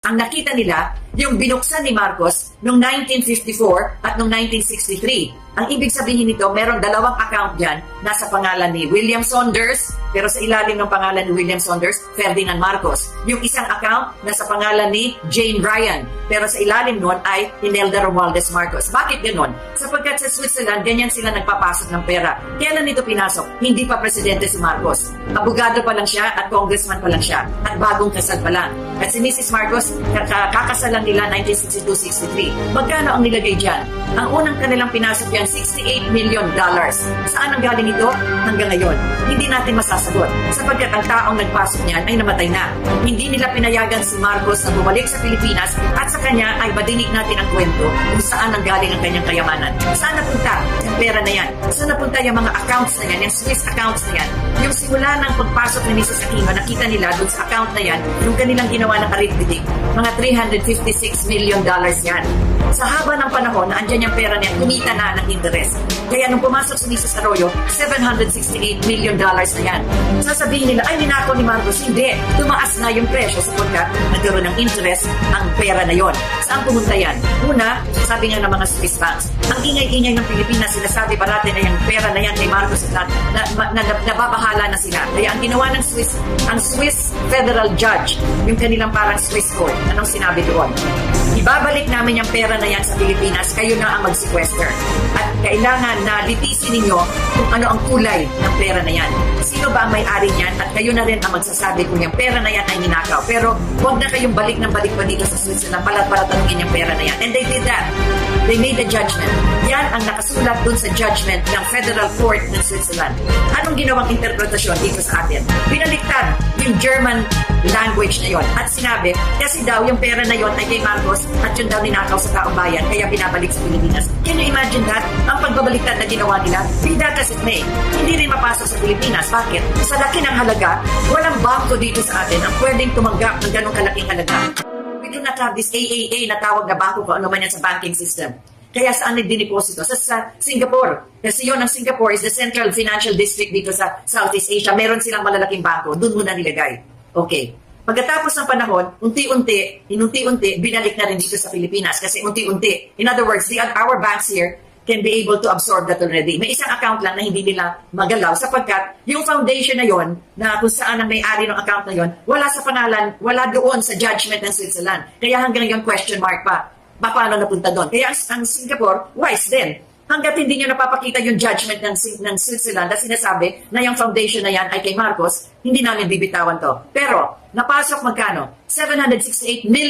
Ang nakita nila, yung binuksan ni Marcos noong 1954 at noong 1963. Ang ibig sabihin nito, meron dalawang account dyan, nasa pangalan ni William Saunders, pero sa ilalim ng pangalan ni William Saunders, Ferdinand Marcos. Yung isang account, nasa pangalan ni Jane Ryan, pero sa ilalim nun ay Imelda Romualdez Marcos. Bakit ganon? Sapagkat sa Switzerland, ganyan sila nagpapasok ng pera. Kailan nito pinasok? Hindi pa presidente si Marcos. Abogado pa lang siya at congressman pa lang siya. At bagong kasal pa lang. At si Mrs. Marcos, kakasalan nila 1962-63. Magkano ang nilagay dyan? Ang unang kanilang pinasok yan, $68 million. Saan ang galing ito? Hanggang ngayon, hindi natin masasagot. Sapagkat ang taong nagpasok niyan ay namatay na. Hindi nila pinayagan si Marcos na bumalik sa Pilipinas at sa kanya ay madinig natin ang kwento kung saan ang galing ang kanyang kayamanan. Saan napunta yung pera na yan? Saan napunta yung mga accounts na yan, yung Swiss accounts na yan? Yung simula ng pagpasok ni Mrs. Aquino, nakita nila dun sa account na yan, yung kanilang ginawa ng arithmetic, mga $356 million yan. Sa haba ng panahon na andyan yung pera niya, kumita na ng interest. Kaya nung pumasok si Mrs. Arroyo, $768 million na yan. Sasabihin nila, ay ninakaw ni Marcos. Hindi. Tumaas na yung presyo sapagkat nagkaroon ng interest ang pera na yon. Saan pumunta yan? Una, sabi nga ng mga Swiss banks, ang ingay-ingay ng Pilipinas, sinasabi parati na yung pera na yan kay Marcos at nababahala na sila. Kaya ang ginawa ng ang Swiss federal judge, yung kanilang parang Swiss court, anong sinabi doon? Ibabalik namin yung pera na yan sa Pilipinas, kayo na ang mag-sequester. At kailangan na litisin ninyo kung ano ang kulay ng pera na yan. Sino ba ang may-ari niyan? At kayo na rin ang magsasabi kung yung pera na yan ay ninakaw. Pero huwag na kayong balik ng balik pa dito sa Switzerland para tanungin yung pera na yan. And they did that. They made a judgment. Yan ang nakasulat dun sa judgment ng Federal Court ng Switzerland. Anong ginawang interpretasyon dito sa atin? Binaliktad yung German language na yon at sinabi, kasi daw yung pera na yon ay kay Marcos at yun daw ninakaw sa taong bayan kaya binabalik sa Pilipinas. Can you imagine that? Ang pagbabaliktad na ginawa nila, be that as it may, hindi rin mapasok sa Pilipinas. Bakit? Sa laki ng halaga, walang bangko dito sa atin ang pwedeng tumanggap ng ganong kalaking halaga. We do not have this AAA na tawag na bangko kung ano man yan sa banking system. Kaya saan nagdiniposito? Sa Singapore. Kasi yun, ang Singapore is the central financial district dito sa Southeast Asia. Meron silang malalaking bangko. Doon muna nilagay. Okay. Pagkatapos ng panahon, unti-unti, binalik na rin dito sa Pilipinas. Kasi unti-unti. In other words, our banks here can be able to absorb that already. May isang account lang na hindi nila magalaw sapagkat yung foundation na yon na kung saan ang may-ari ng account na yon, wala sa pangalan, wala doon sa judgment ng Switzerland. Kaya hanggang yung question mark pa. Paano napunta doon? Kaya ang Singapore, wise din. Hanggat hindi nyo napapakita yung judgment ng Switzerland na sinasabi na yung foundation na yan ay kay Marcos, hindi namin bibitawan to. Pero, napasok magkano? $768 million